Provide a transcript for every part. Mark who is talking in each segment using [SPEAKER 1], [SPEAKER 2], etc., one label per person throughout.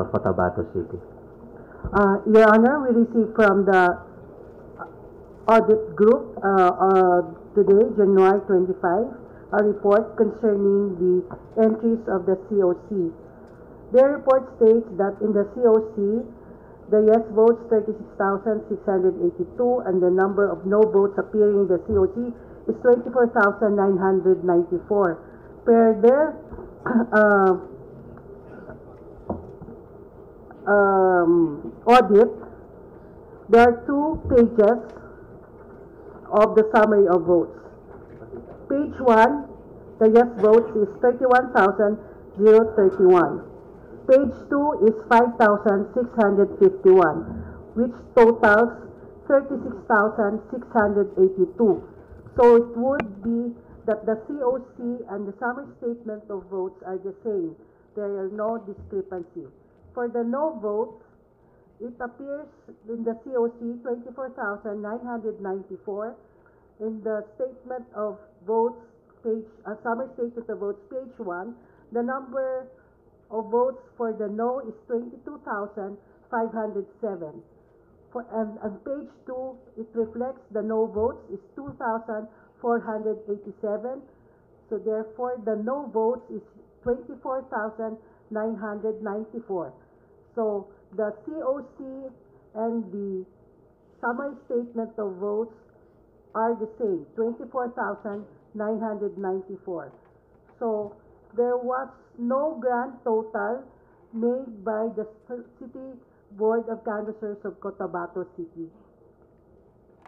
[SPEAKER 1] Cotabato City.
[SPEAKER 2] Your Honor, we received from the audit group today, January 25, a report concerning the entries of the COC. Their report states that in the COC, the yes votes 36,682 and the number of no votes appearing in the COC is 24,994. Per their audit, there are 2 pages of the summary of votes. Page 1, the yes votes is 31,031. Page 2 is 5,651, which totals 36,682. So it would be that the COC and the summary statement of votes are the same. There are no discrepancy. For the no votes, it appears in the COC 24,994. In the statement of votes, summary statement of votes, page 1, the number of votes for the no is 22,507. On page 2, it reflects the no votes is 2,487. So therefore, the no votes is 24,994. So the COC and the summary statement of votes are the same, 24,994. So there was no grand total made by the City Board of Canvassers of Cotabato City.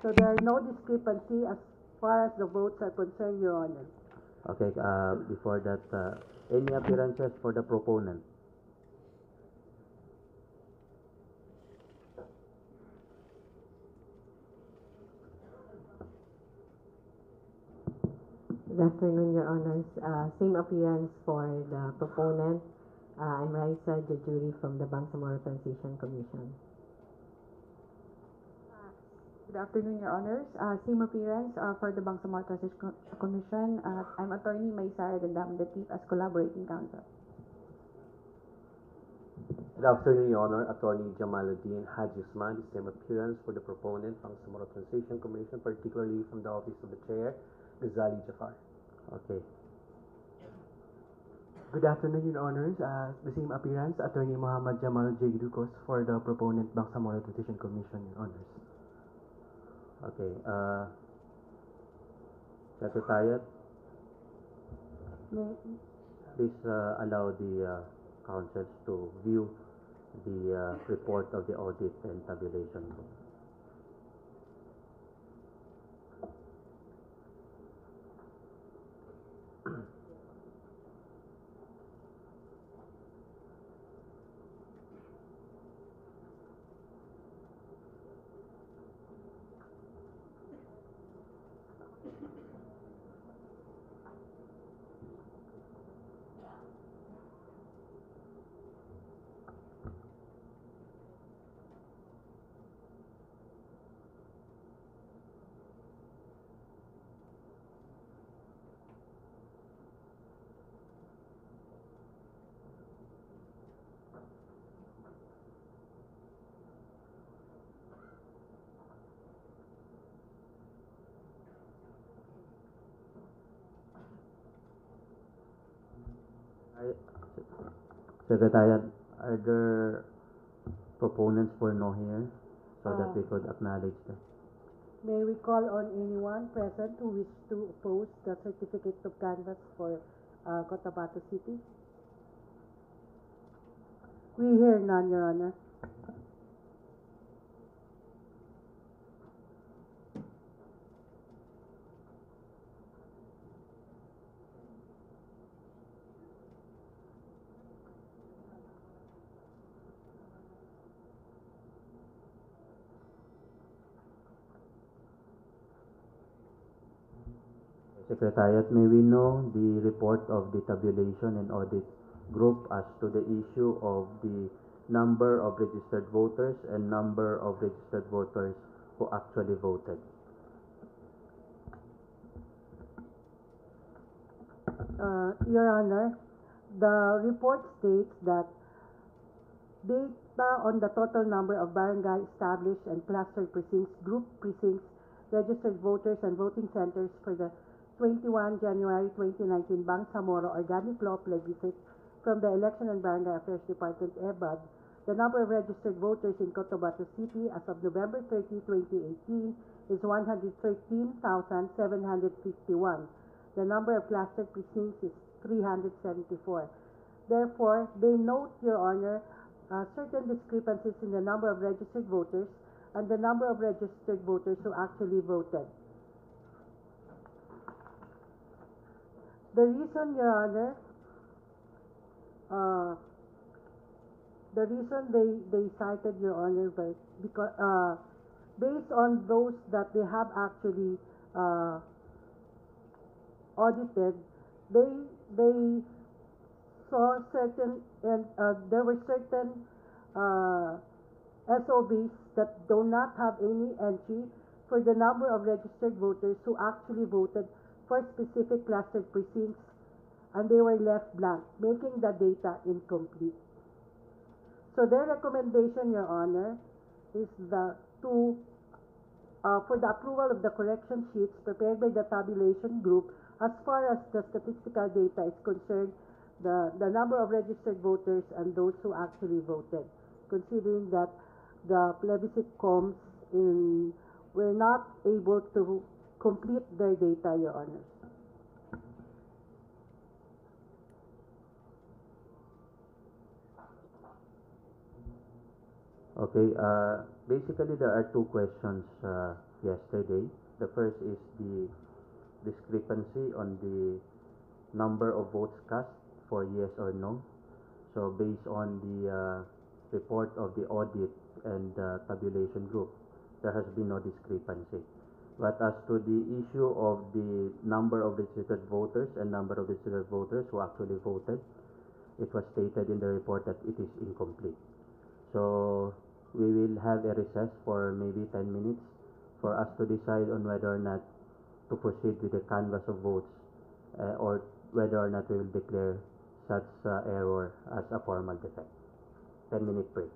[SPEAKER 2] So there are no discrepancy as far as the votes are concerned, Your Honor.
[SPEAKER 1] Okay, before that, any appearances for the proponent?
[SPEAKER 3] Good afternoon, Your Honors. Same appearance for the proponent. I'm Raisa, the jury from the Bangsamoro Transition Commission.
[SPEAKER 4] Good afternoon, Your Honors. Same appearance for the Bangsamoro Transition Commission. I'm Attorney Maysara Dandam, the Chief as collaborating counsel.
[SPEAKER 5] Good afternoon, Your Honor. Attorney Jamaluddin Haji Usman, same appearance for the proponent, Bangsamoro Transition Commission, particularly from the Office of the Chair, Ghazali Jafar.
[SPEAKER 1] Okay.
[SPEAKER 6] Good afternoon, Your Honors. The same appearance, Attorney Muhammad Jamal J. Ducos for the proponent, Bangsamoro Transition Commission, Your Honors.
[SPEAKER 1] Okay. Secretariat, please allow the councils to view the report of the audit and tabulation. Secretariat, are there proponents for no here so that we could acknowledge them?
[SPEAKER 2] May we call on anyone present who wishes to oppose the certificate of canvass for Cotabato City? We hear none, Your Honor.
[SPEAKER 1] Secretariat, may we know the report of the tabulation and audit group as to the issue of the number of registered voters and number of registered voters who actually voted?
[SPEAKER 2] Your Honor, the report states that data on the total number of barangay established and cluster precincts, group precincts, registered voters, and voting centers for the 21 January 2019 Bangsamoro Organic Law Plebiscite from the Election and Barangay Affairs Department, EBAD. The number of registered voters in Cotabato City as of November 30, 2018 is 113,751. The number of clustered precincts is 374. Therefore, they note, Your Honor, certain discrepancies in the number of registered voters and the number of registered voters who actually voted. The reason, Your Honor, the reason they cited, Your Honor, because based on those that they have actually audited, they saw certain, and there were certain SOBs that do not have any entry for the number of registered voters who actually voted for specific clustered precincts, and they were left blank, making the data incomplete. So their recommendation, Your Honor, is for the approval of the correction sheets prepared by the tabulation group as far as the statistical data is concerned, the number of registered voters and those who actually voted, considering that the plebiscite coms were not able to complete their data, Your Honor.
[SPEAKER 1] Okay, basically there are two questions yesterday. The first is the discrepancy on the number of votes cast for yes or no. So based on the report of the audit and tabulation group, there has been no discrepancy. But as to the issue of the number of registered voters and number of registered voters who actually voted, it was stated in the report that it is incomplete. So we will have a recess for maybe 10 minutes for us to decide on whether or not to proceed with the canvass of votes or whether or not we will declare such error as a formal defect. 10-minute break.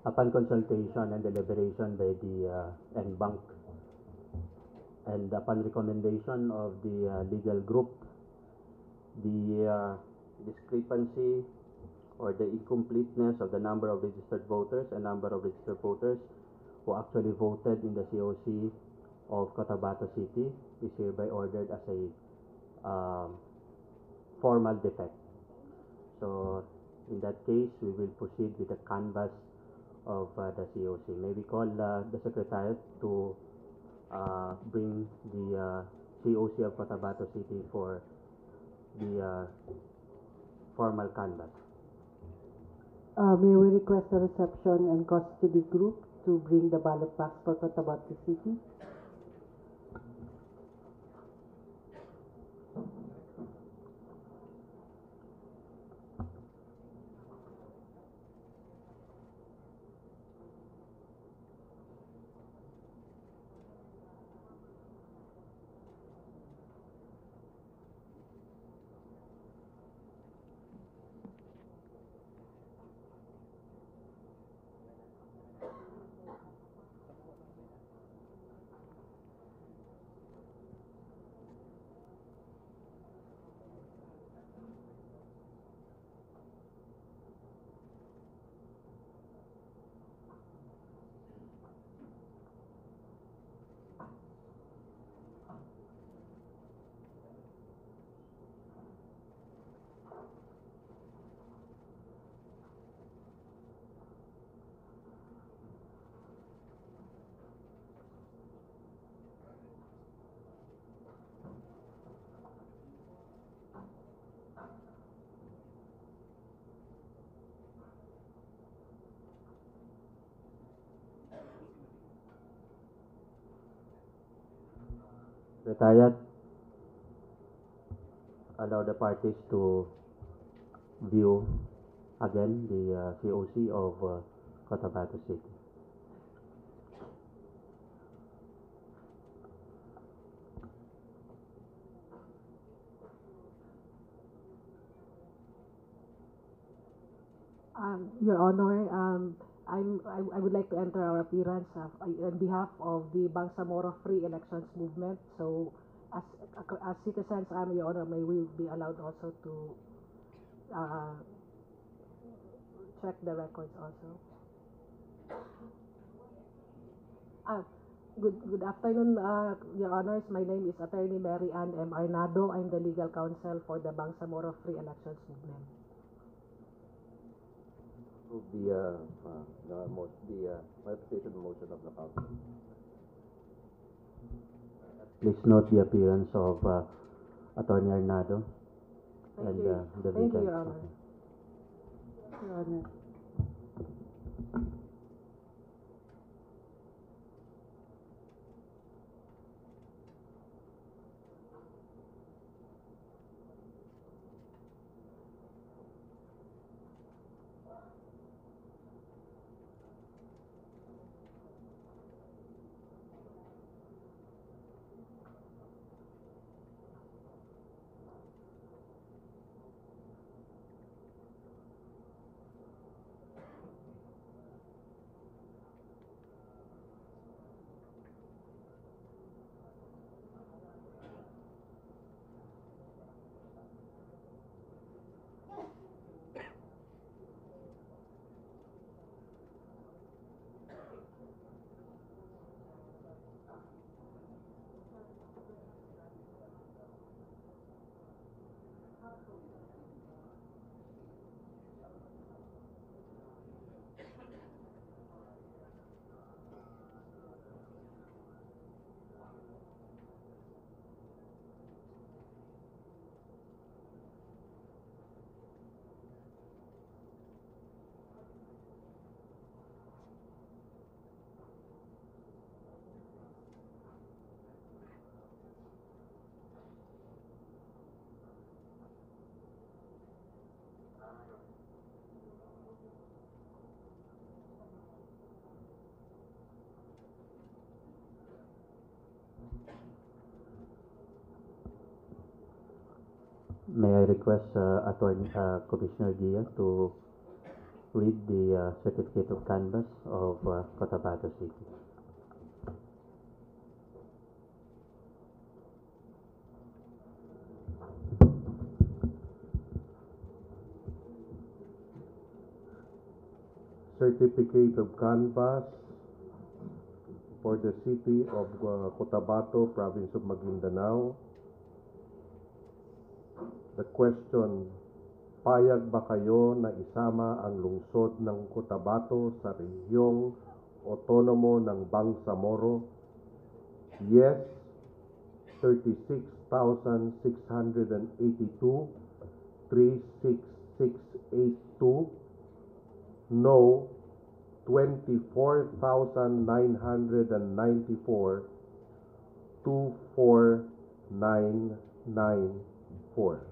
[SPEAKER 1] upon consultation and deliberation by the NBank, and upon recommendation of the legal group, the discrepancy or the incompleteness of the number of registered voters and number of registered voters who actually voted in the COC of Cotabato City is hereby ordered as a formal defect. So in that case, we will proceed with the canvass of the COC. May we call the Secretariat to bring the COC of Cotabato City for the formal canvass.
[SPEAKER 2] May we request the reception and custody group to bring the ballot box for Cotabato City?
[SPEAKER 1] Secretariat, allow the parties to view again the COC of Cotabato City.
[SPEAKER 7] Your Honor, I would like to enter our appearance on behalf of the Bangsamoro Free Elections Movement. So, as citizens, Your Honor, may we be allowed also to check the records also. Good afternoon, Your Honors. My name is Attorney Mary Ann M. Arnado. I'm the legal counsel for the Bangsamoro Free Elections Movement.
[SPEAKER 5] The modification motion of the council.
[SPEAKER 1] Please note the appearance of Attorney Arnado.
[SPEAKER 7] Thank
[SPEAKER 1] and
[SPEAKER 7] you.
[SPEAKER 1] the
[SPEAKER 7] Thank you,
[SPEAKER 1] legal.
[SPEAKER 7] Your Honor.
[SPEAKER 1] Okay.
[SPEAKER 2] Your Honor.
[SPEAKER 1] May I request Attorney Commissioner Gia to read the certificate of canvass of Cotabato City.
[SPEAKER 8] Certificate of canvass for the city of Cotabato, province of Maguindanao. The question, payag ba kayo na isama ang lungsod ng Cotabato sa rehiyong otonomo ng Bangsamoro? Yes, 36,682, 36682. No, 24,994, 24,994.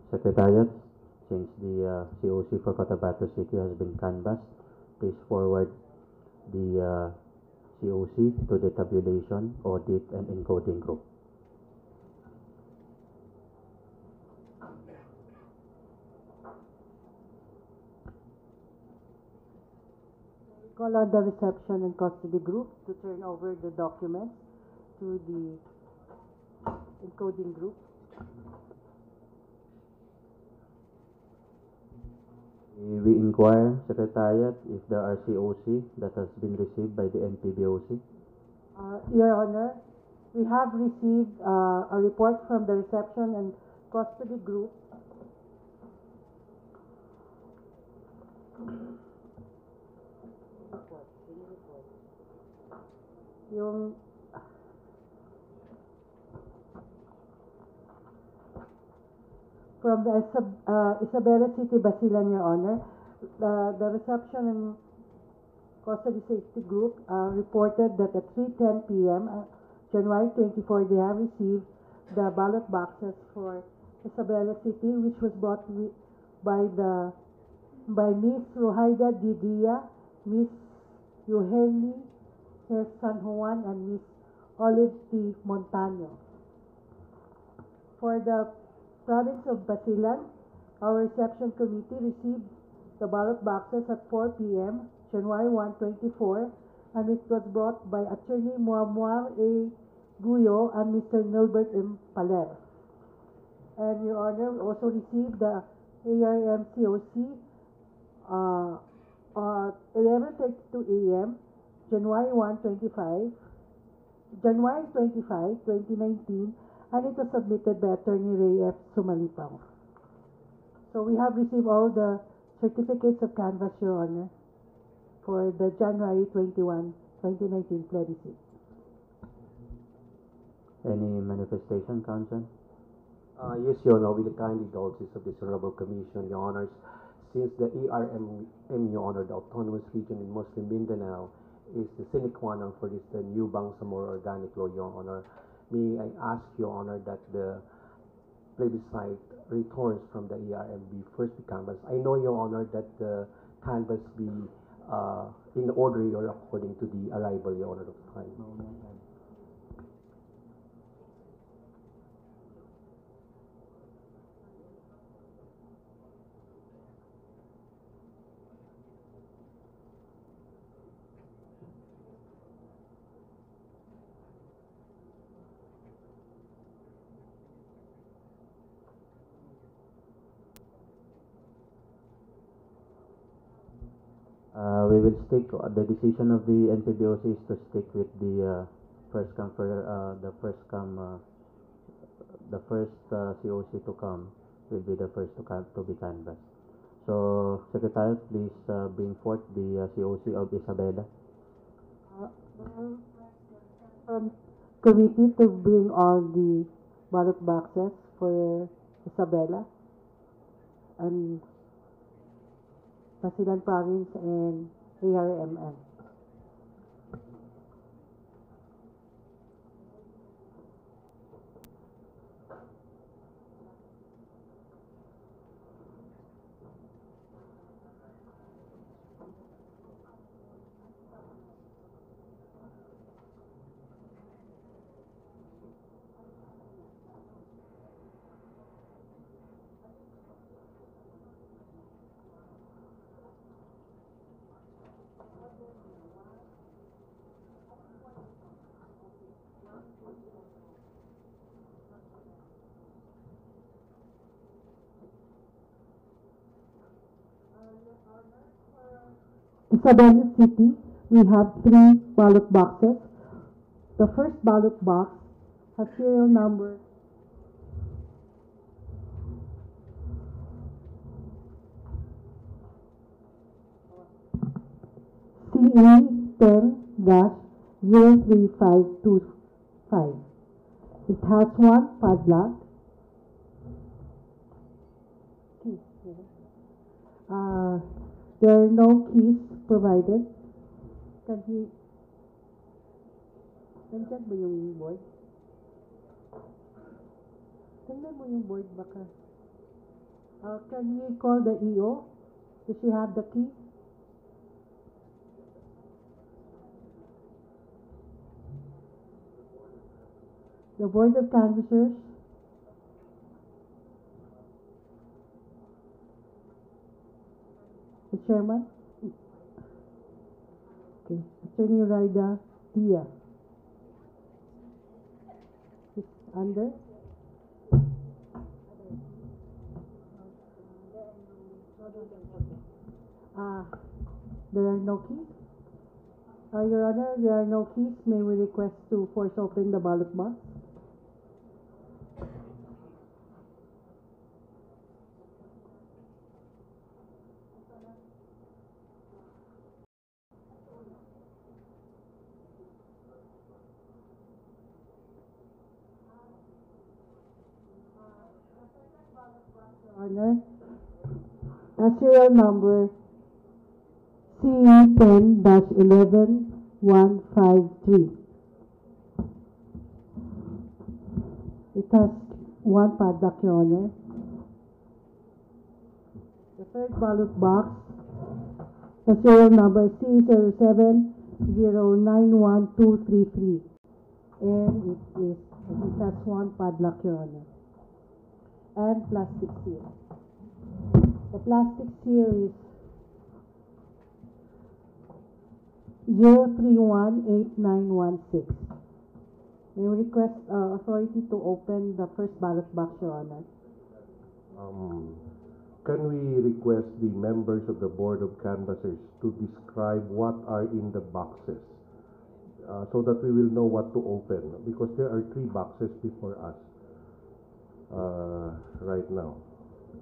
[SPEAKER 1] Secretariat, since the COC for Cotabato City has been canvassed, please forward the COC to the tabulation, audit, and encoding group.
[SPEAKER 2] Call on the reception and custody group to turn over the documents to the encoding group.
[SPEAKER 1] We inquire, Secretariat, if there are COC that has been received by the NPBOC.
[SPEAKER 2] Your Honor, we have received a report from the reception and custody group yung from the Isabela City, Basilan, Your Honor. The reception and custody safety group reported that at 3:10 p.m. January 24, they have received the ballot boxes for Isabela City, which was brought by Miss Rohaida Didia, Miss Eugenie S. San Juan, and Miss Olive T. Montano. For the province of Basilan, our reception committee received the ballot boxes at 4 p.m. January 1, 24, and it was brought by Attorney Muamuar A. Guyo and Mr. Nilbert M. Paler. And Your Honor, we also received the ARM COC at 11:32 a.m. January 25, 2019, and it was submitted by Attorney Ray F. Sumalipao. So we have received all the certificates of canvass, Your Honor, for the January 21, 2019 plebiscite.
[SPEAKER 1] Any manifestation, Counsel?
[SPEAKER 5] Yes, Your Honor, with the kind indulgence of this Honorable Commission, Your Honors, since the ARM, Your Honor, the Autonomous Region in Muslim Mindanao, is the sine qua non for this the new Bangsamoro Organic Law, Your Honor, may I ask, Your Honor, that the plebiscite returns from the ARM be first be canvassed. I know, Your Honor, that the canvass be in order or according to the arrival, Your Honor, of time.
[SPEAKER 1] We will stick, the decision of the NPBOC is to stick with the first come for the first COC to come will be the first to be canvassed. So, Secretary, please bring forth the COC of Isabela.
[SPEAKER 2] Committee to bring all the ballot boxes for Isabela and Basilan Province and ARMN. Isabela City, we have 3 ballot boxes. The first ballot box has serial number CE10-03525. It has 1 padlock. There are no keys provided. Nandiyan ba yung board? Tingnan mo yung board baka. Can we call the EO? Does she have the key? The Board of Canvassers. The Chairman. Okay. Attorney Raida Dia. It's under. There are no keys. Your Honor, there are no keys. May we request to force open the ballot box? Honor, serial number CE10-11153. It has 1 padlock, Your Honor. The third ballot box, the serial number C07091233, and it has 1 padlock, Your Honor. And plastic seal. The plastic seal is 0318916. May we request authority to open the first ballot box, Your Honor.
[SPEAKER 8] Can we request the members of the Board of Canvassers to describe what are in the boxes so that we will know what to open? Because there are 3 boxes before us right now.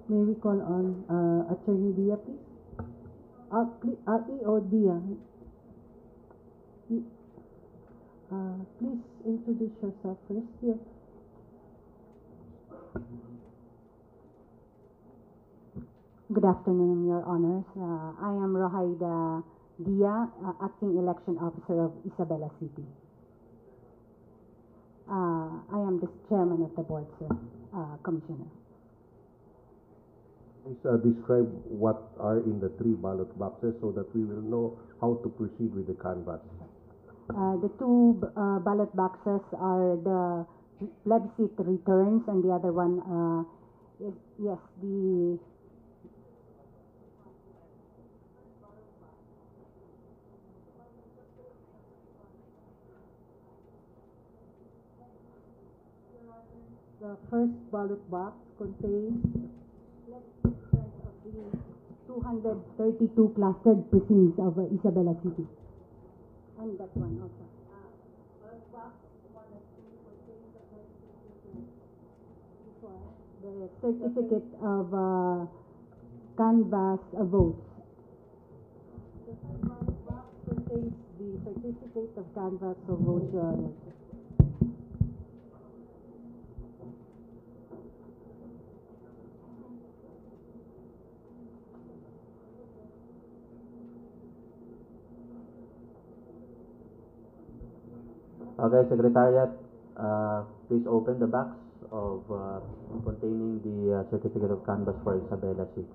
[SPEAKER 2] May we call on Attorney Dia, please? EO Dia. Please introduce yourself first here.
[SPEAKER 9] Good afternoon, Your Honors. I am Rohaida Dia, Acting Election Officer of Isabela City. I am the Chairman of the Board, sir, Commissioner.
[SPEAKER 8] Please describe what are in the 3 ballot boxes so that we will know how to proceed with the canvass.
[SPEAKER 9] The 2 ballot boxes are the plebiscite returns, and the other one is, yes,
[SPEAKER 2] The first ballot box contains returns of the
[SPEAKER 9] 232 clustered precincts of Isabela City. And that one also.
[SPEAKER 2] ballot box 1 and 2 contains the
[SPEAKER 9] The certificate of canvass votes.
[SPEAKER 2] The third ballot box contains the certificate of canvass of votes, Your Honor.
[SPEAKER 1] Okay, Secretariat, please open the box of containing the certificate of canvass for Isabela City.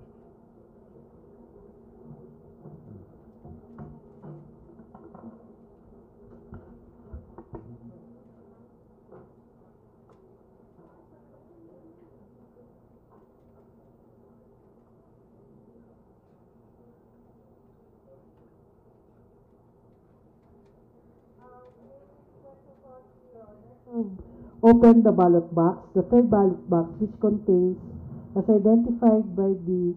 [SPEAKER 2] Open the ballot box, the third ballot box, which contains, as identified by the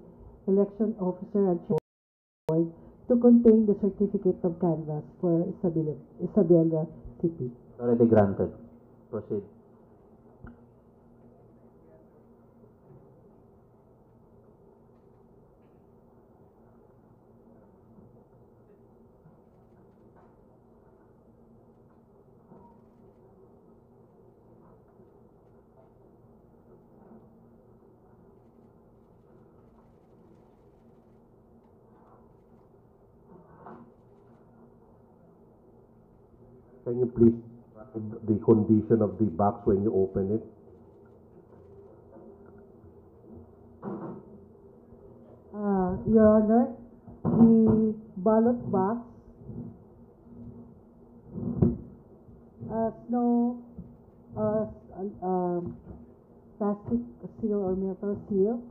[SPEAKER 2] election officer and board to contain the certificate of canvass for Isabela City.
[SPEAKER 1] Authority granted. Proceed.
[SPEAKER 8] Can you please describe the condition of the box when you open it?
[SPEAKER 2] Your Honor, the ballot box has no plastic seal or metal seal,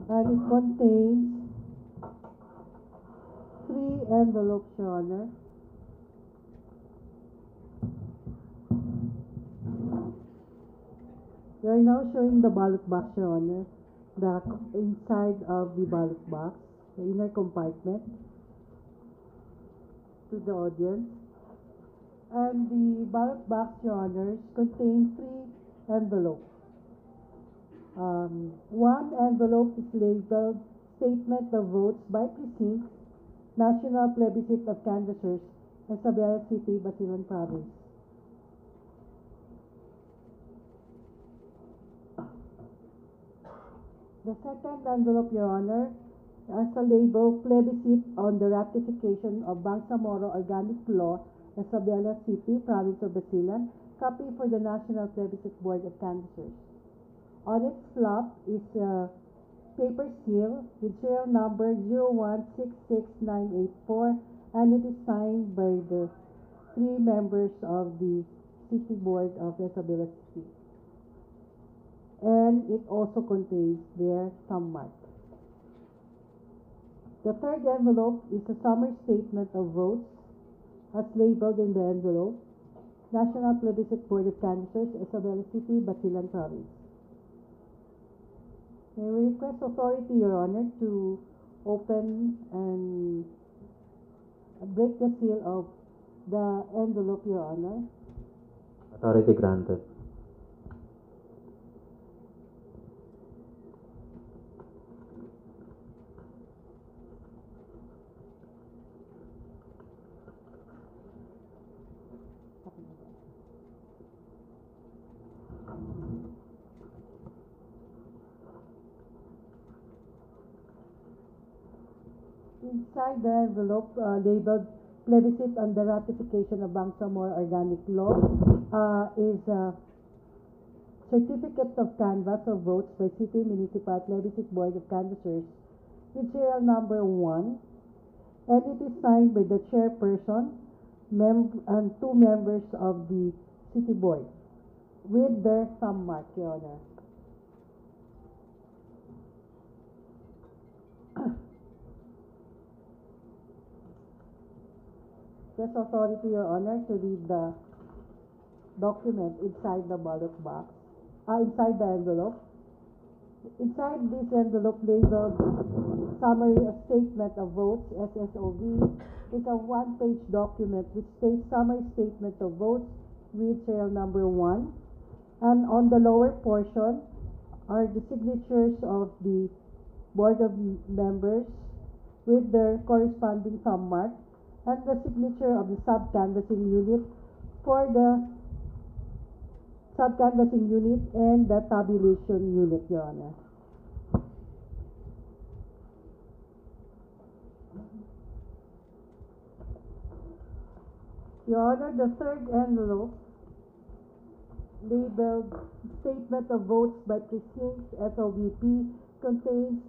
[SPEAKER 2] and it contains 3 envelopes, Your Honor. We are now showing the ballot box, Your Honor. The inside of the ballot box, the inner compartment, to the audience. And the ballot box, Your Honors, contains 3 envelopes. One envelope is labeled Statement of Votes by Precinct, National Plebiscite of Canvassers, Isabela City, Basilan Province. The second envelope, Your Honor, has a label Plebiscite on the Ratification of Bangsamoro Organic Law, Isabela City, Province of Basilan, copy for the National Plebiscite Board of Canvassers. On its flap is a paper seal with serial number 0166984, and it is signed by the 3 members of the City Board of Isabela City. And it also contains their thumb mark. The third envelope is a summary statement of votes, as labeled in the envelope, National Plebiscite Board of Canvassers, Isabela City, Basilan Province. May we request authority, Your Honor, to open and break the seal of the envelope, Your Honor.
[SPEAKER 1] Authority granted.
[SPEAKER 2] Inside the envelope labeled Plebiscite on the Ratification of Bangsamoro Organic Law is a Certificate of Canvass of Votes by City Municipal Plebiscite Board of Canvassers with serial number 1, and it is signed by the chairperson and 2 members of the City Board with their thumb mark, Your Honor. Just authority, Your Honor, to read the document inside the ballot box, inside the envelope. Inside this envelope labeled Summary of Statement of Votes, SSOV, is a 1-page document which states Summary Statement of Votes with serial number 1. And on the lower portion are the signatures of the Board of Members with their corresponding thumb mark, and the signature of the sub-canvassing unit for the sub-canvassing unit and the tabulation unit, Your Honor. Your Honor, the third envelope, labeled Statement of Votes by Precinct, SOVP, contains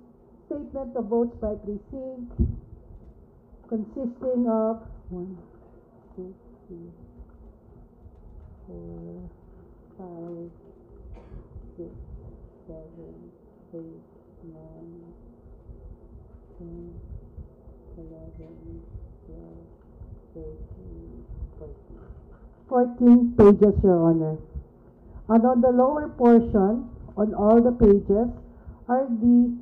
[SPEAKER 2] Statement of Votes by Precinct, consisting of 1, 2, 3, 4, 5, 6, 7, 8, 9, 10, 11, 12, 13, 14 pages, Your Honor. And on the lower portion, on all the pages, are the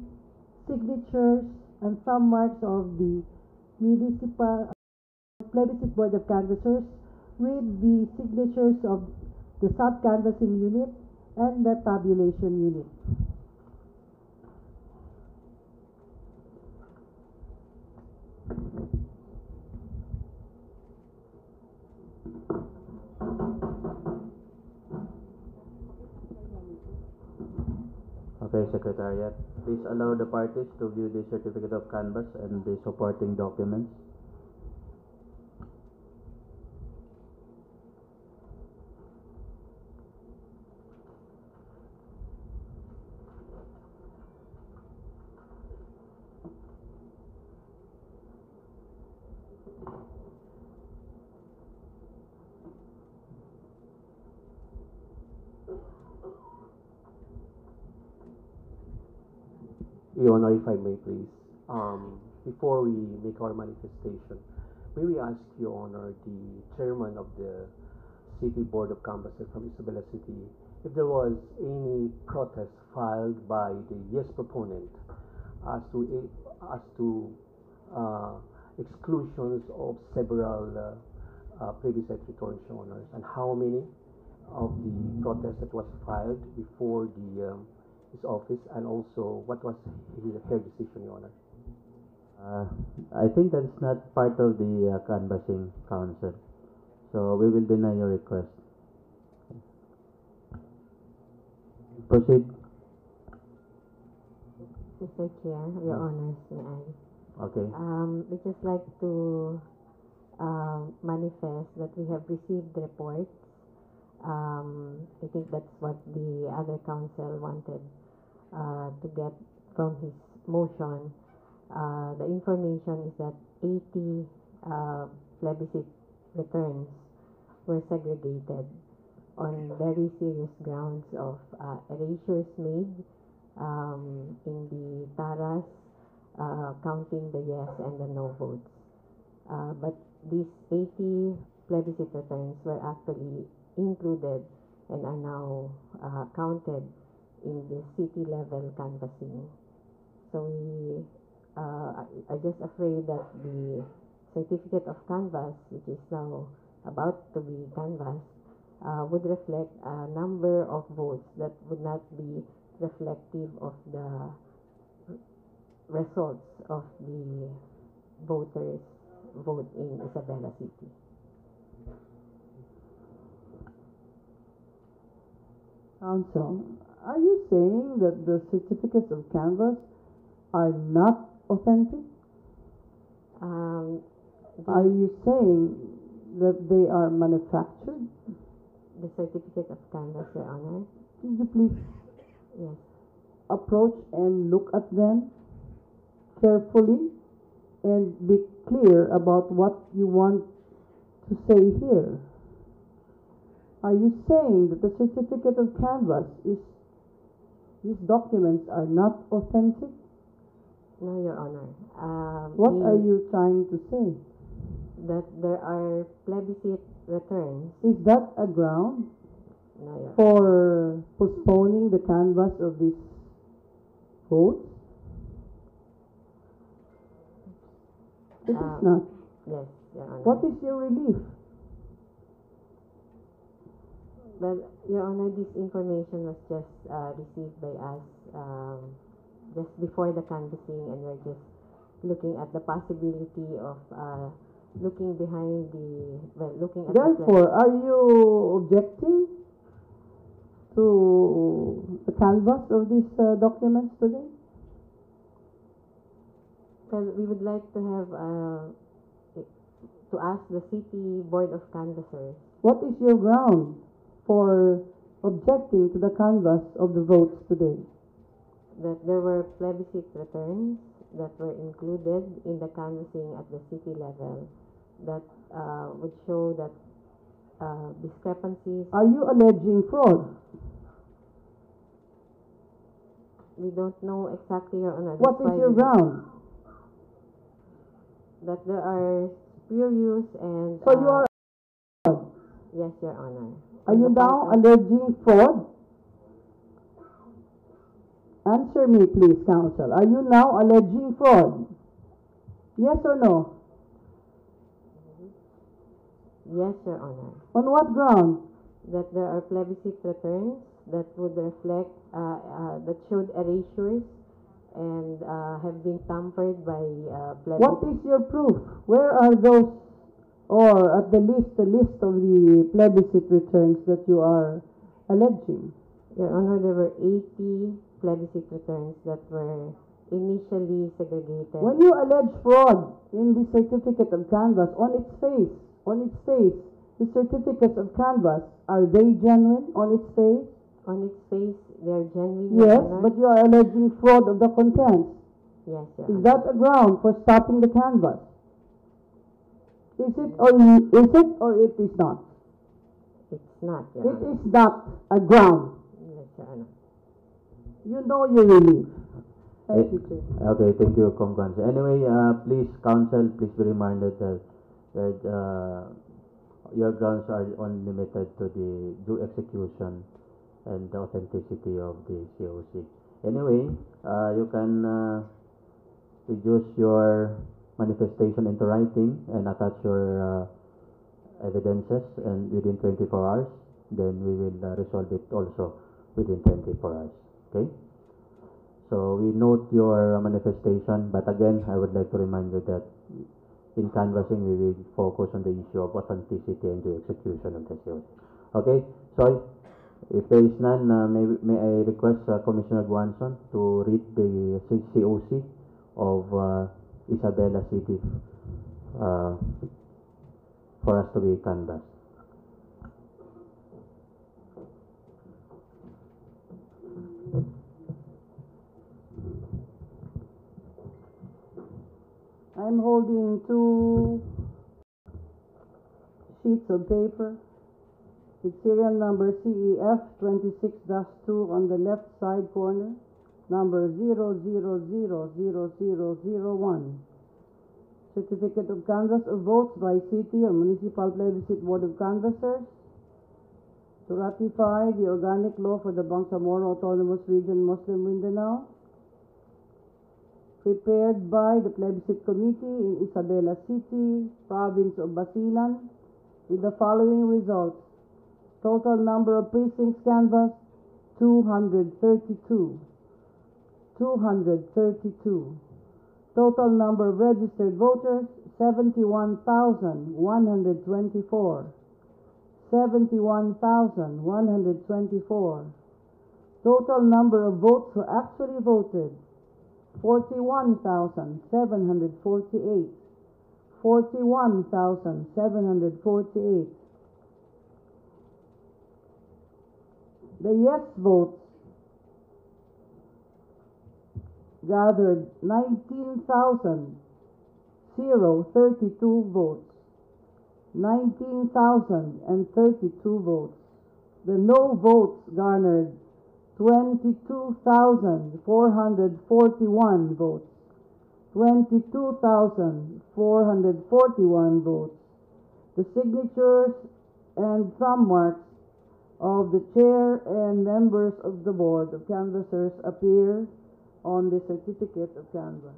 [SPEAKER 2] signatures and thumb marks of the Municipal Plebiscite Board of Canvassers with the signatures of the South Canvassing Unit and the Tabulation Unit.
[SPEAKER 1] Okay, Secretariat. Please allow the parties to view the certificate of canvass and the supporting documents.
[SPEAKER 5] Your Honor, if I may please, before we make our manifestation, may we ask Your Honor, the chairman of the City Board of Canvassers from Isabela City, if there was any protest filed by the yes proponent as to exclusions of several plebiscite returns, Your Honors, and how many of the protests that was filed before the his office, and also what was her decision, Your Honor?
[SPEAKER 1] I think that's not part of the canvassing council, so we will deny your request. Proceed.
[SPEAKER 3] Mr. Chair, Your Honors, may I?
[SPEAKER 1] Okay.
[SPEAKER 3] We just like to manifest that we have received reports. I think that's what the other council wanted to get from his motion. The information is that 80 plebiscite returns were segregated on very serious grounds of erasures made in the taras, counting the yes and the no votes. But these 80 plebiscite returns were actually included and are now counted in the city level canvassing. So we are just afraid that the certificate of canvass, which is now about to be canvassed, would reflect a number of votes that would not be reflective of the results of the voters' vote in Isabela City.
[SPEAKER 2] Council, are you saying that the certificates of canvass are not authentic? Are you saying that they are manufactured?
[SPEAKER 3] The certificate of canvass, Your Honor?
[SPEAKER 2] Could you please
[SPEAKER 3] Yes.
[SPEAKER 2] approach and look at them carefully and be clear about what you want to say here? Are you saying that the certificate of canvass these documents are not authentic?
[SPEAKER 3] No, Your Honor.
[SPEAKER 2] What are you trying to say?
[SPEAKER 3] That there are plebiscite returns.
[SPEAKER 2] Is that a ground
[SPEAKER 3] No, Your Honor.
[SPEAKER 2] for postponing the canvass of these votes? It is not.
[SPEAKER 3] Yes, Your Honor.
[SPEAKER 2] What is your relief?
[SPEAKER 3] Well, Your Honor, this information was just received by us just before the canvassing, and we're just looking at the possibility of looking behind looking at
[SPEAKER 2] Therefore, are you objecting to the canvass of these documents today?
[SPEAKER 3] Well, we would like to have to ask the City Board of Canvassers.
[SPEAKER 2] What is your ground for objecting to the canvass of the votes today?
[SPEAKER 3] That there were plebiscite returns that were included in the canvassing at the city level that would show that discrepancies.
[SPEAKER 2] Are you alleging fraud?
[SPEAKER 3] We don't know exactly, Your Honor.
[SPEAKER 2] What is your ground?
[SPEAKER 3] That there are spurious and...
[SPEAKER 2] So you are fraud.
[SPEAKER 3] Yes, Your Honor.
[SPEAKER 2] Are you now alleging fraud? Answer me, please, counsel. Are you now alleging fraud? Yes or no?
[SPEAKER 3] Yes, Your Honor.
[SPEAKER 2] On what ground?
[SPEAKER 3] That there are plebiscite returns that would reflect, that showed erasures and have been tampered by
[SPEAKER 2] What
[SPEAKER 3] plebiscite.
[SPEAKER 2] is your proof? Where are those, or at the list of the plebiscite returns that you are alleging?
[SPEAKER 3] Your Honor, there were 80 plebiscite returns that were initially segregated.
[SPEAKER 2] When you allege fraud in the certificate of canvass, on its face, the certificates of canvass, are they genuine on its face?
[SPEAKER 3] On its face, they are genuine, Your
[SPEAKER 2] Yes,
[SPEAKER 3] Honor.
[SPEAKER 2] but you are alleging fraud of the contents.
[SPEAKER 3] Yes, Your
[SPEAKER 2] Is
[SPEAKER 3] Honor.
[SPEAKER 2] that a ground for stopping the canvass? Is it or it is not?
[SPEAKER 3] It's not, Your
[SPEAKER 2] It
[SPEAKER 3] Honor.
[SPEAKER 2] is not a ground.
[SPEAKER 3] Yes, Your Honor.
[SPEAKER 2] You know your relief. Thank you, Chair.
[SPEAKER 1] Okay, thank you, Congressman. Anyway, please, counsel, please be reminded that your grounds are only limited to the due execution and the authenticity of the COC. Anyway, you can reduce your manifestation into writing and attach your evidences and within 24 hours. Then we will resolve it also within 24 hours. Okay? So we note your manifestation, but again, I would like to remind you that in canvassing, we will focus on the issue of authenticity and the execution of the COC. Okay, so if there is none, may I request Commissioner Guanson to read the COC of Isabela City for us to be canvassed.
[SPEAKER 2] I'm holding two sheets of paper with serial number CEF 26-2 on the left side corner, number 0000001. Certificate of canvass of votes by city or municipal plebiscite board of canvassers to ratify the organic law for the Bangsamoro Autonomous Region, Muslim Mindanao, prepared by the Plebiscite Committee in Isabela City, province of Basilan, with the following results. Total number of precincts canvassed, 232. 232. Total number of registered voters, 71,124. 71,124. Total number of votes who actually voted, 41,748. 41,748. The yes votes gathered 19,032 votes. 19,032 votes. The no votes garnered 22,441 votes. 22,441 votes. The signatures and thumb marks of the chair and members of the board of canvassers appear on the certificate of canvass.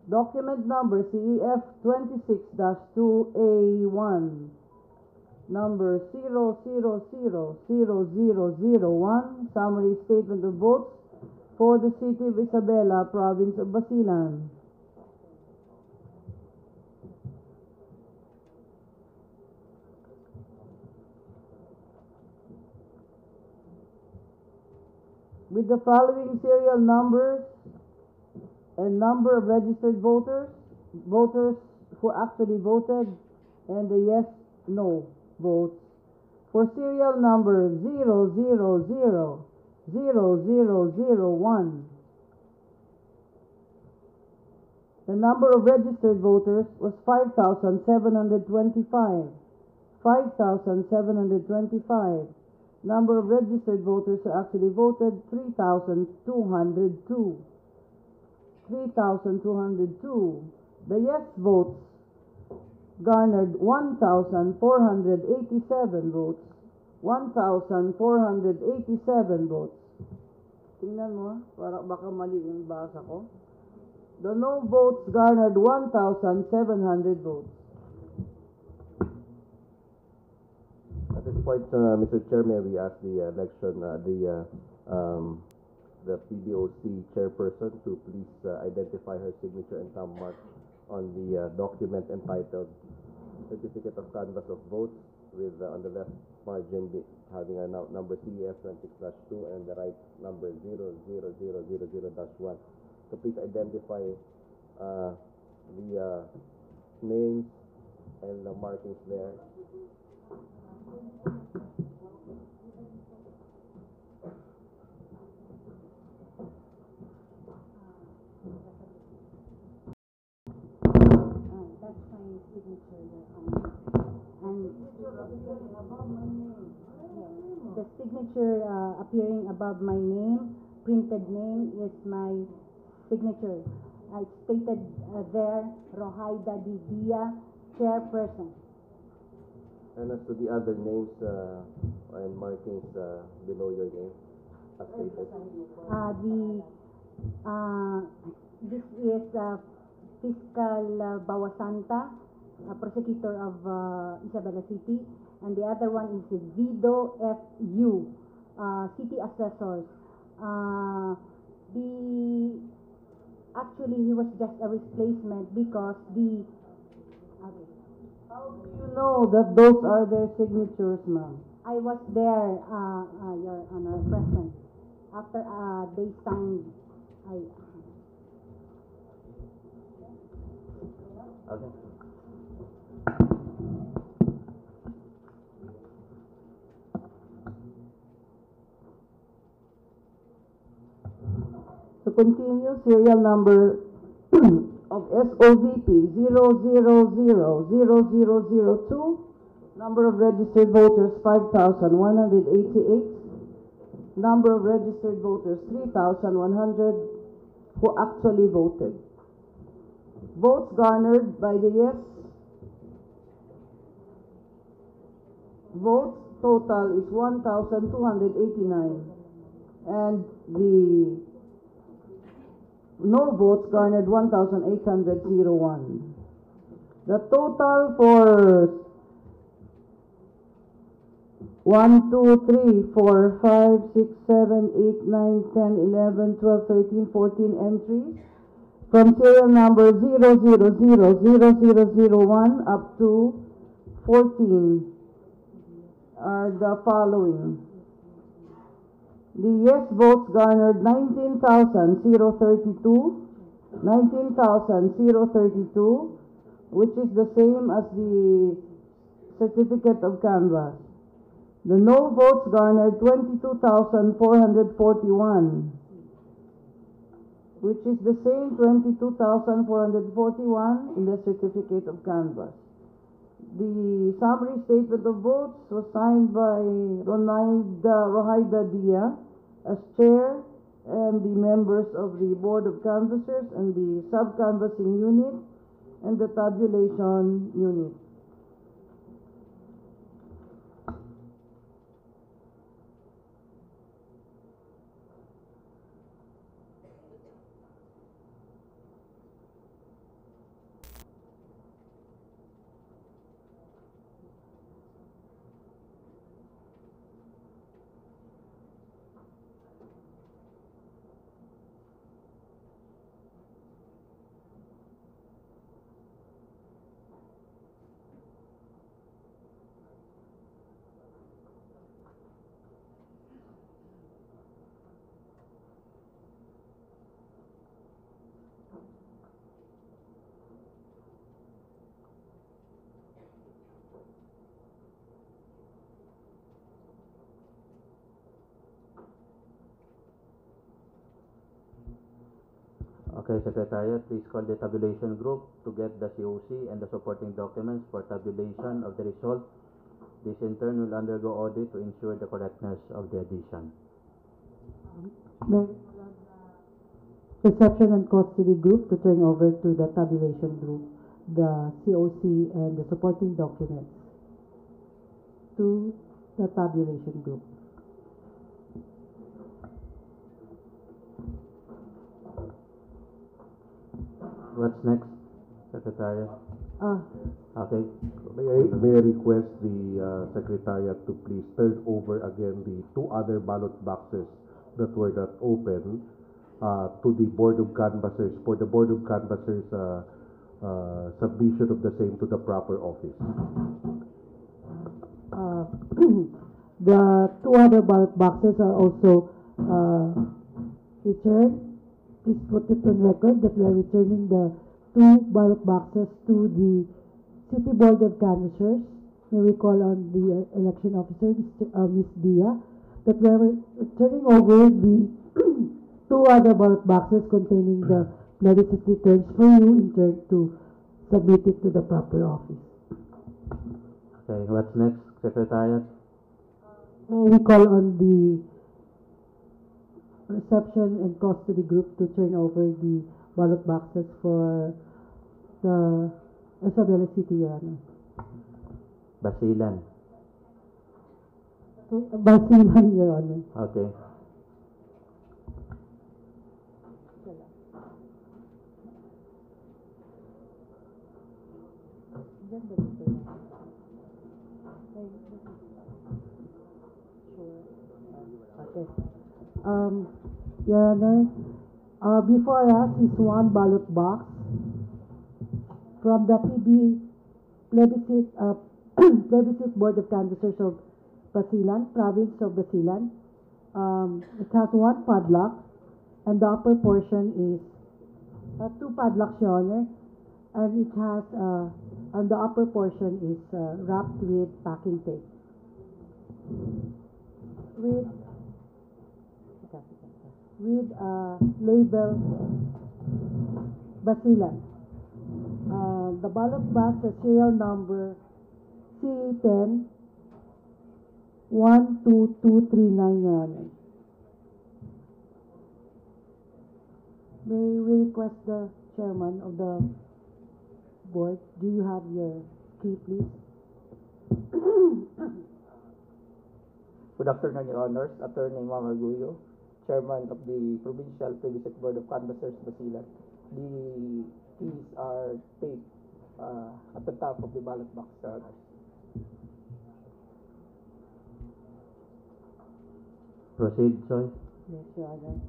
[SPEAKER 2] Document number CEF 26-2A1, number 0000001, summary statement of votes for the city of Isabela, province of Basilan. With the following serial numbers and number of registered voters, voters who actually voted, and the yes, no votes. For serial number 0000001, the number of registered voters was 5,725. 5,725. Number of registered voters who actually voted, 3,202. 3,202. The yes votes garnered 1,487 votes. 1,487 votes. Tingnan mo, para baka mali yung basa ko. The no votes garnered 1,700 votes.
[SPEAKER 10] this point, Mr. Chair, may we ask the the PBOC chairperson to please identify her signature and thumb mark on the document entitled Certificate of Canvass of Votes, with on the left margin having a number CEF 26-2 and the right number 00000-1. So please identify the names and the markings there.
[SPEAKER 9] That's my signature, Your Honor. And the signature appearing above my name, printed name, is my signature. I stated there, Rohaida Dia, chairperson.
[SPEAKER 10] And as to the other names and markings below your name, as stated.
[SPEAKER 9] This is Fiscal Bawasanta, prosecutor of Isabela City, and the other one is Vido F.U., city assessors. Actually, he was just a replacement because the... Okay.
[SPEAKER 2] How do you know that those are their signatures, ma'am?
[SPEAKER 9] I was there, Your Honor, present. After they signed,
[SPEAKER 1] Okay.
[SPEAKER 2] To continue, serial number of SOVP 0000002, number of registered voters 5,188, number of registered voters 3,100 who actually voted. Votes garnered by the yes votes total is 1,289, and the no votes garnered 1,801. The total for 1, 2, 3, 4, 5, 6, 7, 8, 9, 10, 11, 12, 13, 14 entries from serial number 0000001 up to 14 are the following. The yes votes garnered 19,032, which is the same as the certificate of canvass. The no votes garnered 22,441, which is the same 22,441 in the certificate of canvass. The summary statement of votes was signed by Rohaida Dia as chair, and the members of the board of canvassers and the sub-canvassing unit and the tabulation unit.
[SPEAKER 1] Okay, Secretariat, please call the tabulation group to get the COC and the supporting documents for tabulation of the result. This in turn will undergo audit to ensure the correctness of the addition.
[SPEAKER 2] Reception and custody group to turn over to the tabulation group the COC and the supporting documents to the tabulation group.
[SPEAKER 1] What's next, Secretariat? Okay,
[SPEAKER 8] May I request the Secretariat to please turn over again the two other ballot boxes that were not open to the Board of Canvassers for the Board of Canvassers submission of the same to the proper office.
[SPEAKER 2] The two other ballot boxes are also returned. Please put it on record that we are returning the two ballot boxes to the City Board of Canvassers. May we call on the election officer, Ms. Dia, that we are turning over the two other ballot boxes containing the plebiscite returns for you in turn to submit it to the proper office.
[SPEAKER 1] Okay, what's next, Secretariat?
[SPEAKER 2] May we call on the reception and custody group to turn over the ballot boxes for the Isabela City, Your Honor.
[SPEAKER 1] Basilan.
[SPEAKER 2] Basilan, Your Honor.
[SPEAKER 1] Okay.
[SPEAKER 2] Okay. Your Honor, before us is one ballot box from the plebiscite plebiscite Board of Canvassers of Basilan, province of Basilan. It has one padlock, and the upper portion is two padlocks, Your Honor, and it has and the upper portion is wrapped with packing tape. With label Basilan. The ballot box has serial number C10 12239, Your Honor. May we request the chairman of the board, do you have your key, please?
[SPEAKER 11] Good afternoon, Your Honors. Attorney Ma'am Arguyo, Chairman of the Provincial Plebiscite Board of Canvassers, Basilan. The keys are taped at the top of the ballot box, Your Honors.
[SPEAKER 1] Proceed, Soy.
[SPEAKER 2] Yes, Your Honor.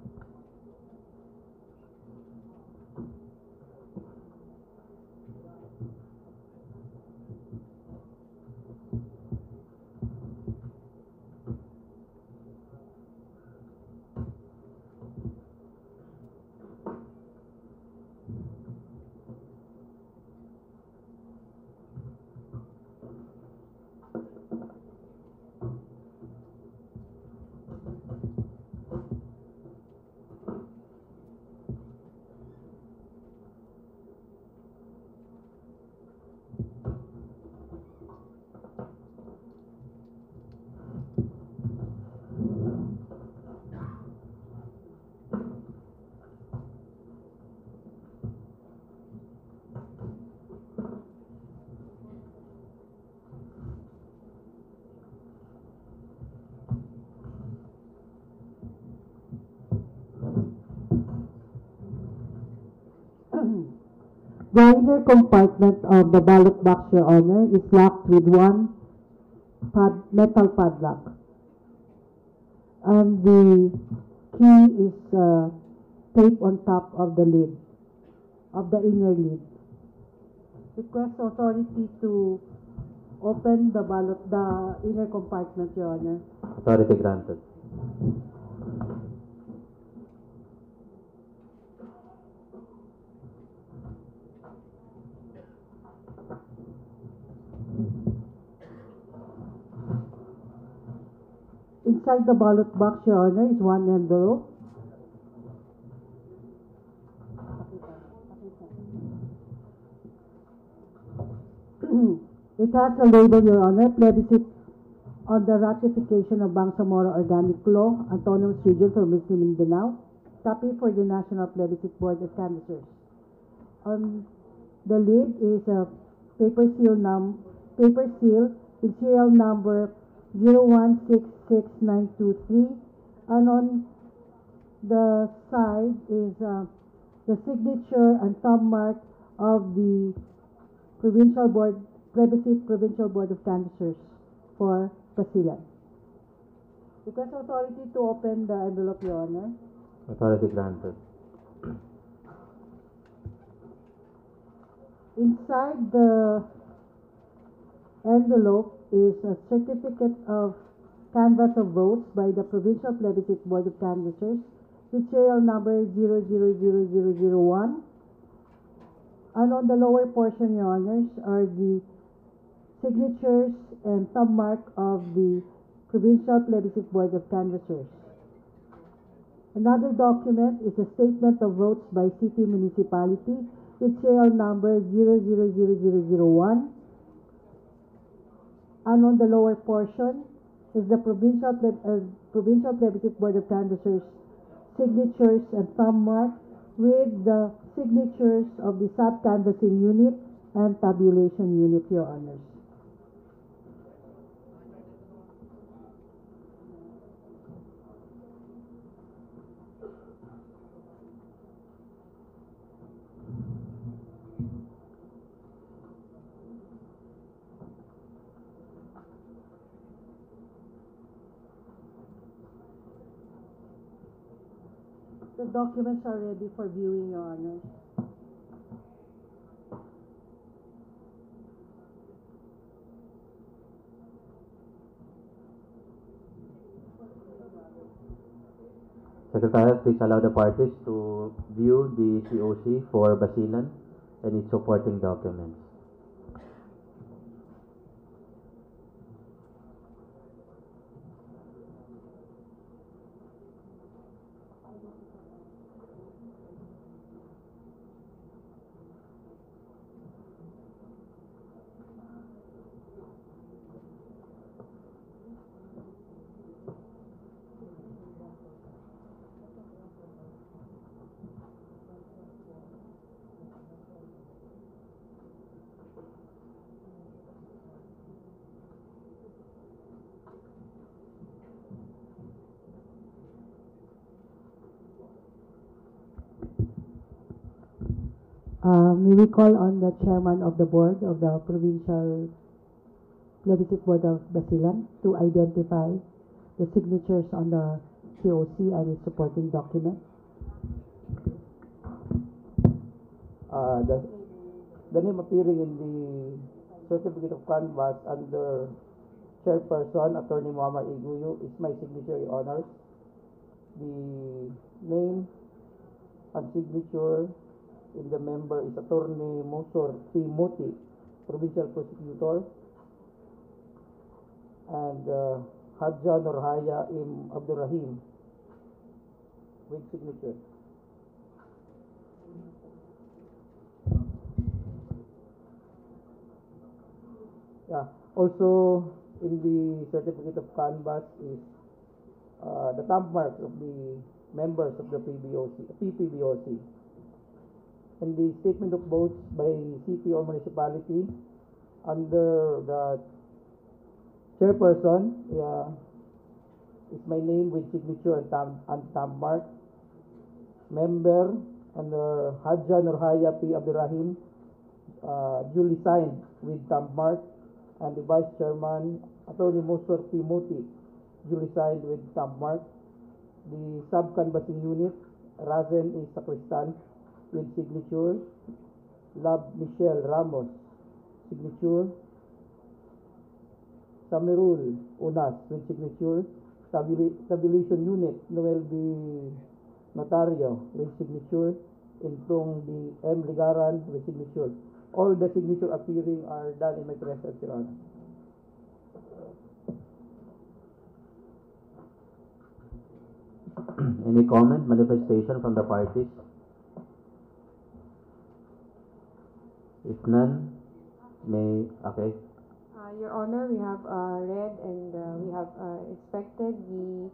[SPEAKER 2] The inner compartment of the ballot box, Your Honor, is locked with one metal padlock. And the key is taped on top of the lid, of the inner lid. Request authority to open the inner compartment, Your Honor.
[SPEAKER 1] Authority granted.
[SPEAKER 2] Inside the ballot box, Your Honor, is one envelope. It has a label, Your Honor, plebiscite on the ratification of Bangsamoro Organic Law, Autonomous Region for Muslim Mindanao, copy for the National Plebiscite Board of Canvassers. On the lid is a paper seal with serial number 0166923, and on the side is the signature and thumb mark of the Provincial Board Plebiscite Provincial Board of Canvassers for Basilan. Request authority to open the envelope, Your Honor.
[SPEAKER 1] Authority granted.
[SPEAKER 2] Inside the envelope is a certificate of canvass of votes by the Provincial Plebiscite Board of Canvassers with serial number 000001. And on the lower portion, Your Honors, are the signatures and thumb mark of the Provincial Plebiscite Board of Canvassers. Another document is a statement of votes by city municipality with serial number 000001. And on the lower portion is the Provincial Plebiscite Board of Canvassers signatures and thumb mark with the signatures of the sub-canvassing unit and tabulation unit, Your Honors. The documents are ready for viewing, Your Honors.
[SPEAKER 1] Secretariat, please allow the parties to view the COC for Basilan and its supporting documents.
[SPEAKER 2] May we call on the chairman of the board of the Provincial Plebiscite Board of Basilan to identify the signatures on the COC and its supporting document.
[SPEAKER 11] The name appearing in the certificate of canvass under chairperson, Attorney Muammar Iguyo, is my signature, Your Honors. The name and signature in the member is Attorney Musor P. Muti, Provincial Prosecutor, and Hadja Nurhaya M. Abdurrahim with signature. Yeah. Also, in the certificate of canvass is the thumb marks of the members of the PPBOC. And the statement of votes by city or municipality under the chairperson is my name with signature and thumb mark. Member under Hadja Nurhaya P. Abdurrahim, duly signed with thumb mark. And the Vice Chairman, Attorney Musor P. Muti, duly signed with thumb mark. The sub-canvassing unit, Razen A. Sacristan, with signature. Lab Michelle Ramos, signature. Samirul Unas, with signature. Tabulation unit, Noel B. Notario, with signature. Intong D. M. Ligaran, with signature. All the signature appearing are done in my presence, Your Honor.
[SPEAKER 1] Any comment, manifestation from the parties? If none, okay.
[SPEAKER 4] Your Honor, we have read and we have inspected the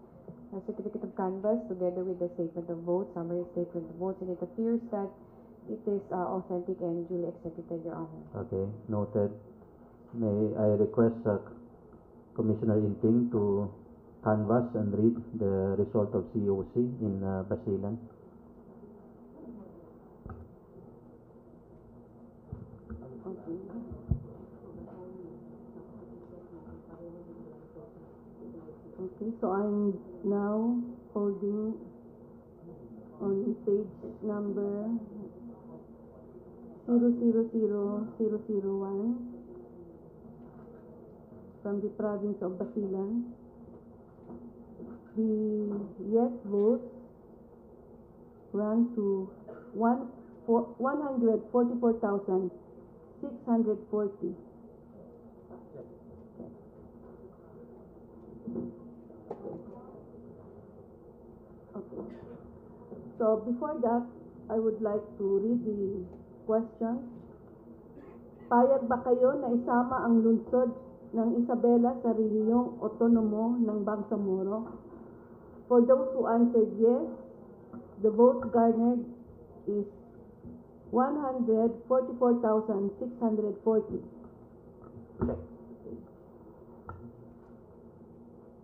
[SPEAKER 4] certificate of canvass together with the statement of vote, summary statement of votes, and it appears that it is authentic and duly executed, Your Honor.
[SPEAKER 1] Okay, noted. May I request Commissioner Inting to canvass and read the result of COC in Basilan.
[SPEAKER 2] Okay, so I'm now holding on page number 000001 from the province of Basilan. The yes votes run to 144,640. Okay. So before that, I would like to read the question. Payag ba kayo na isama ang lungsod ng Isabela sa rehiyong otonomo ng Bangsamoro? For those who answered yes, the votes garnered is 144,640.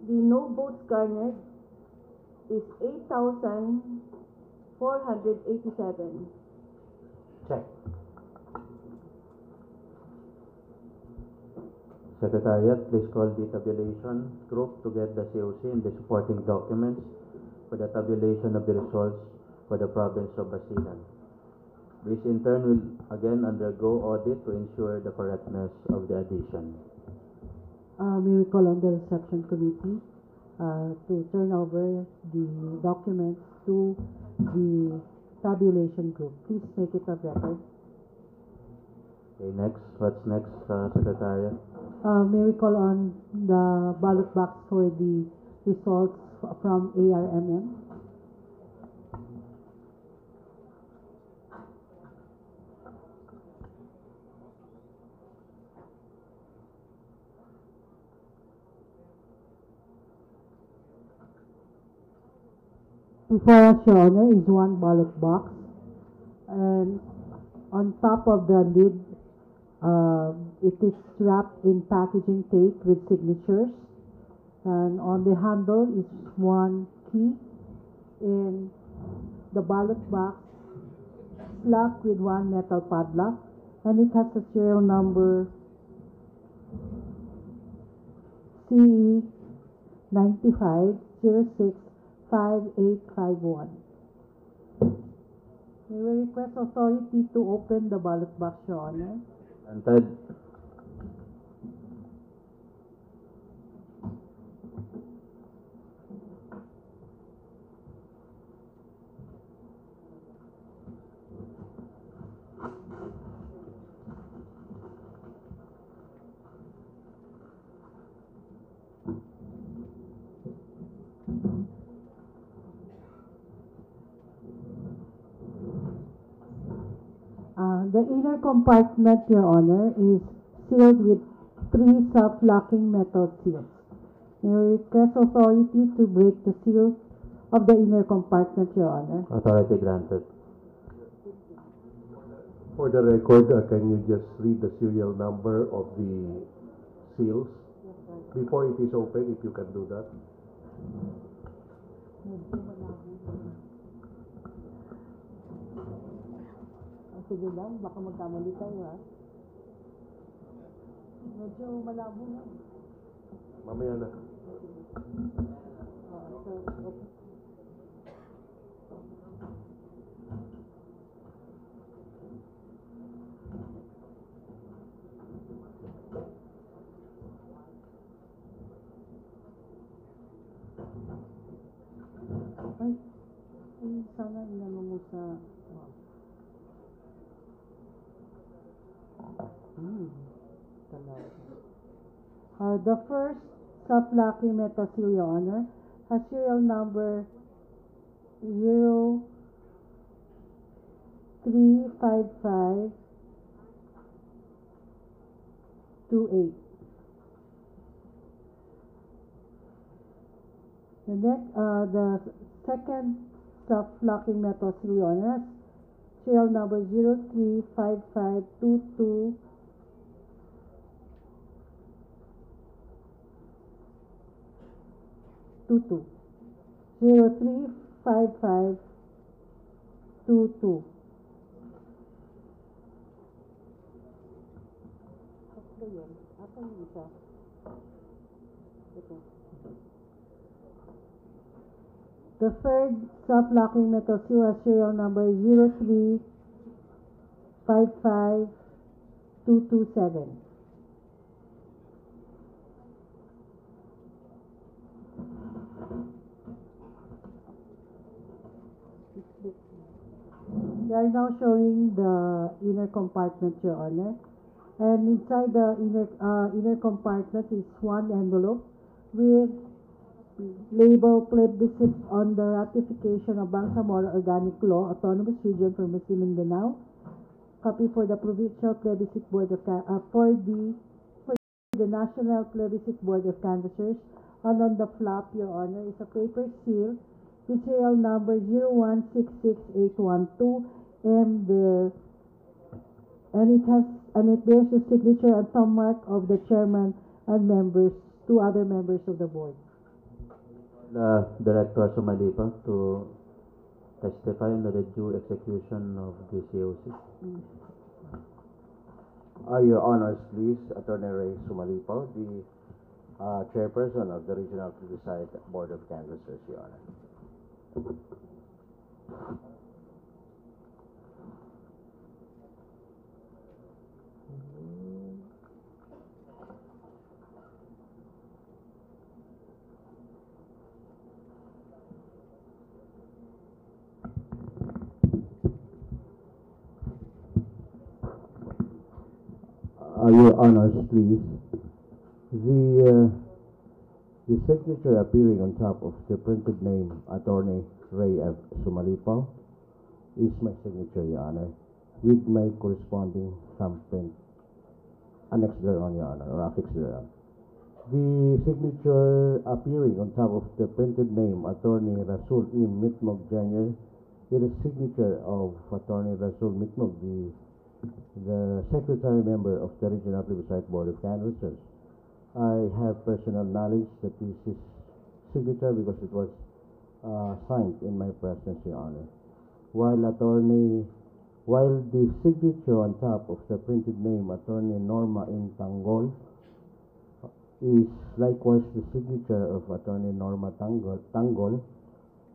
[SPEAKER 2] The no votes garnered is 8,487.
[SPEAKER 5] Check.
[SPEAKER 1] Secretariat, please call the tabulation group to get the COC and the supporting documents for the tabulation of the results for the province of Basilan. This in turn will again undergo audit to ensure the correctness of the addition.
[SPEAKER 2] May we call on the reception committee to turn over the documents to the tabulation group. Please make it a record.
[SPEAKER 1] Okay, next. What's next, Secretariat?
[SPEAKER 2] May we call on the ballot box for the results from ARMM? Before us, Your Honor, is one ballot box, and on top of the lid, it is wrapped in packaging tape with signatures, and on the handle is one key in the ballot box, locked with one metal padlock, and it has a serial number CE 95065851. May we request authority to open the ballot box, Your Honor?
[SPEAKER 1] Granted.
[SPEAKER 2] The inner compartment, Your Honor, is sealed with 3 self-locking metal seals. May we request authority to break the seal of the inner compartment, Your Honor?
[SPEAKER 1] Authority granted.
[SPEAKER 8] For the record, can you just read the serial number of the seals? Before it is open, if you can do that.
[SPEAKER 2] Sige lang, baka magkamali tayo, ha? Medyo malabo na.
[SPEAKER 8] Mamaya na.
[SPEAKER 2] Ay, sana inano mo sa... The first self-locking metal seal, Your Honor, has serial number 035528. The second self-locking metal seal, Your Honor, has serial number 035522. 035522. Tatlo yun. Ito yung isa. Ito. The third self-locking metal seal has serial number 0355227. They are now showing the inner compartment, Your Honor. And inside the inner compartment is one envelope with label plebiscite on the ratification of Bangsamoro Organic Law, Autonomous Region for Muslim Mindanao. Copy for the Provincial Plebiscite Board of for the National Plebiscite Board of Canvassers. And on the flap, Your Honor, is a paper seal with serial number 0166812 and it bears the signature and thumb mark of the chairman and two other members of the board.
[SPEAKER 1] Director Sumalipa to testify on the due execution of the COC.
[SPEAKER 12] Your Honors, please, Attorney Ray Sumalipa, the chairperson of the Regional Plebiscite Board of Canvassers, Your Honor. Your Honors, please, the signature appearing on top of the printed name, Attorney Ray F. Sumalipa, is my signature, Your Honor, with my corresponding thumbprint annexed thereon, Your Honor, or affixed thereon. The signature appearing on top of the printed name, Attorney Rasul M. Mitmog Jr., is a signature of Attorney Rasul Mitmog, the secretary member of the Regional Plebiscite Board of Canvassers. I have personal knowledge that this is signature because it was signed in my presence, Your Honor. While the signature on top of the printed name, Attorney Norma M. Tanggol, is likewise the signature of Attorney Norma Tanggol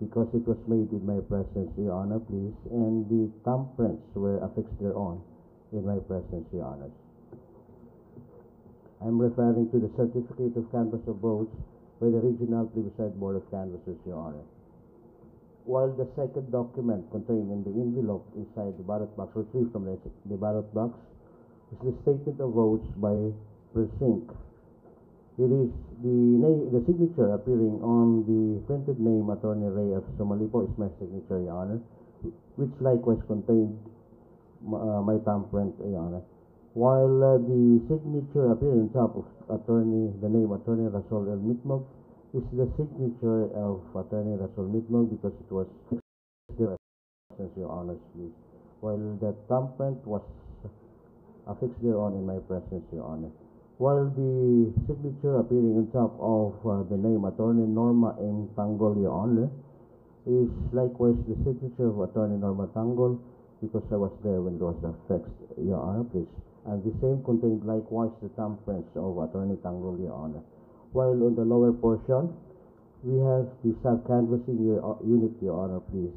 [SPEAKER 12] because it was made in my presence, Your Honor, please, and the thumbprints were affixed thereon in my presence, Your Honors. I'm referring to the Certificate of Canvass of Votes by the Regional Plebiscite Board of Canvassers, Your Honor. While the second document contained in the envelope inside the ballot box, retrieved from the ballot box, is the statement of votes by precinct. It is the signature appearing on the printed name, Attorney Ray F. Sumalipa, is my signature, Your Honor, which likewise contained my thumbprint, Your Honor. While the signature appearing on top of the name Attorney Rasul L. Mitmog is the signature of Attorney Rasul Mitmog because it was affixed, Your Honors, please. While the thumbprint was affixed thereon in my presence, Your Honor. While the signature appearing on top of the name Attorney Norma M. Tanggol, Your Honor, is likewise the signature of Attorney Norma Tanggol because I was there when it was affixed, Your Honor, please. And the same contained likewise the thumbprints of Attorney Tanggol, Your Honor. While on the lower portion, we have the sub-canvassing unit, Your Honor, please,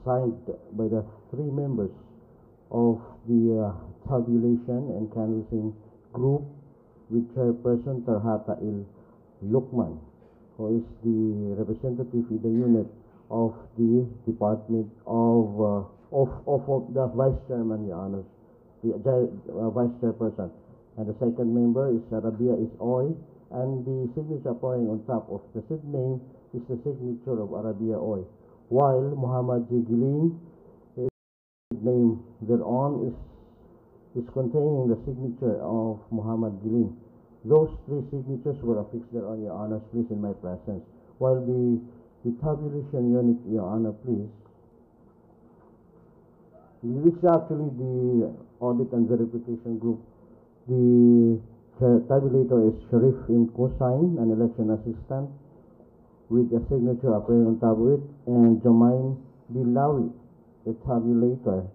[SPEAKER 12] signed by the three members of the tabulation and canvassing group with Chairperson Tarhata Il Lukman, who is the representative in the unit of the Department of the Vice Chairman, Your Honor, the Vice Chairperson. And the second member is Arabia is Oy, and the signature appearing on top of the said name is the signature of Arabia Oy. While Muhammad J. Giling, his name thereon is containing the signature of Muhammad Giling. Those three signatures were affixed thereon, Your Honor, please, in my presence. While the tabulation unit, Your Honor, please, which is actually the audit and verification group, the tabulator is Sharif M. Kosain, an election assistant, with a signature appearing on top of it, and Jomain Bilawi, a tabulator,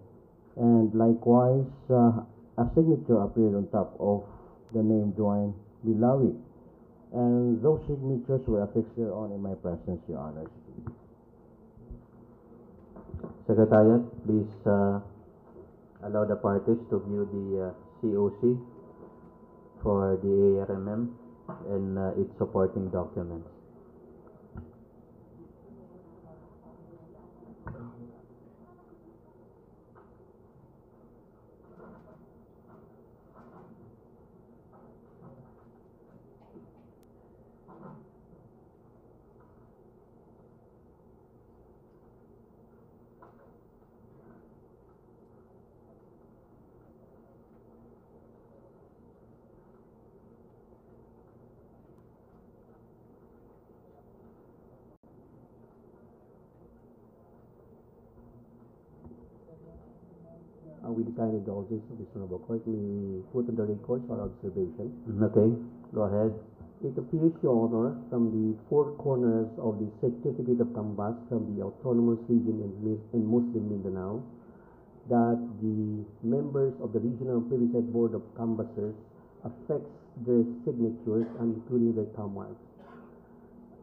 [SPEAKER 12] and likewise a signature appeared on top of the name Jomain Bilawi. And those signatures were affixed thereon in my presence, Your Honors.
[SPEAKER 1] Secretariat, please allow the parties to view the COC for the ARMM and its supporting documents.
[SPEAKER 5] With the kind indulgence of this honorable court, may we put on the record our observation.
[SPEAKER 1] Okay, go ahead.
[SPEAKER 5] It appears, Your Honor, from the four corners of the certificate of canvass from the autonomous region in Muslim Mindanao that the members of the regional plebiscite board of canvassers affects their signatures and including their thumb marks.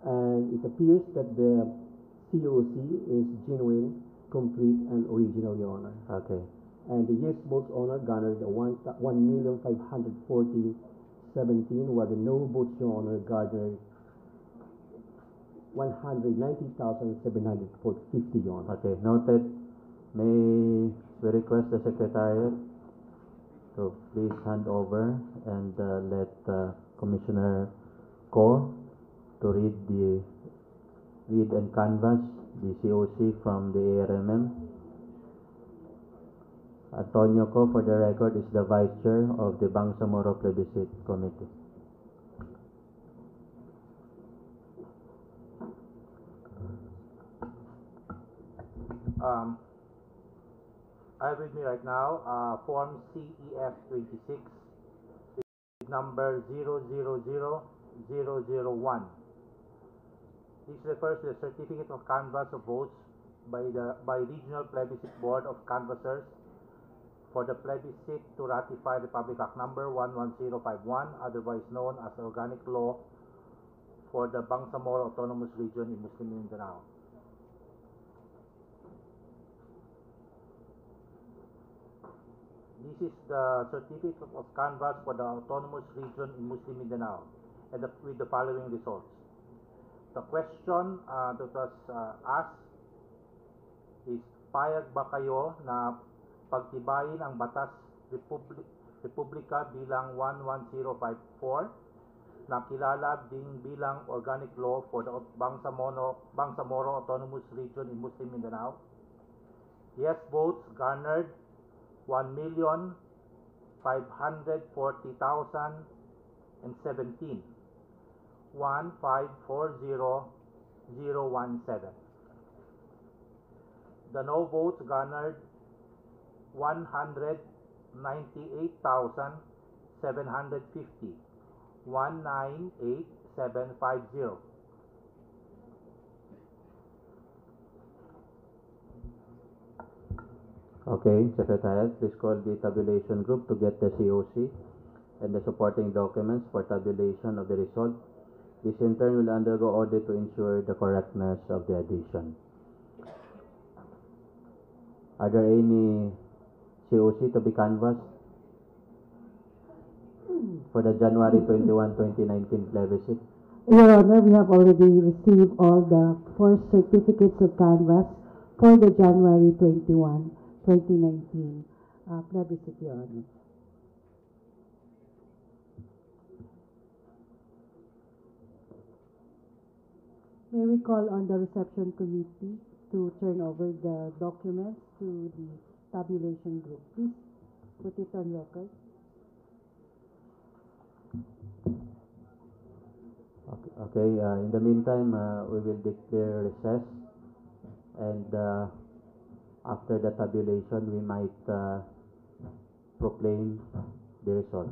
[SPEAKER 5] And it appears that the COC is genuine, complete, and original, Your Honor.
[SPEAKER 1] Okay.
[SPEAKER 5] And the yes votes, Honor, garnered 1,540,17, while the no votes, Your Honor, garnered 190,750, Your Honor.
[SPEAKER 1] Okay, noted. May we request the Secretariat to please hand over and let Commissioner Ko to read and canvass the COC from the ARMM. Antonio Ko, for the record, is the Vice Chair of the Bangsamoro Plebiscite Committee.
[SPEAKER 13] I have with me right now Form CEF 26 with number 000001. This refers to the certificate of canvass of votes by Regional Plebiscite Board of Canvassers for the plebiscite to ratify Republic Act number 11051, otherwise known as Organic Law for the Bangsamoro Autonomous Region in Muslim Mindanao. This is the certificate of canvass for the Autonomous Region in Muslim Mindanao and with the following results. The question that was asked is, payag ba kayo na pagtibayin ang Batas Republika bilang 11054 na kilala ding bilang Organic Law for the Bangsamoro Autonomous Region in Muslim Mindanao? Yes votes garnered 1,540,017, 1540017. The no votes garnered 198,750, 198,750.
[SPEAKER 1] Okay, Secretariat, please call the tabulation group to get the COC and the supporting documents for tabulation of the result. This in turn will undergo audit to ensure the correctness of the addition. Are there any COC to be canvassed for the January 21, 2019 plebiscite?
[SPEAKER 2] Your Honor, we have already received all the 4 certificates of canvass for the January 21, 2019 plebiscite, Your Honor. May we call on the reception committee to turn over the documents to the tabulation group. Please put it on record.
[SPEAKER 1] Okay, in the meantime, we will declare recess, and after the tabulation, we might proclaim the result.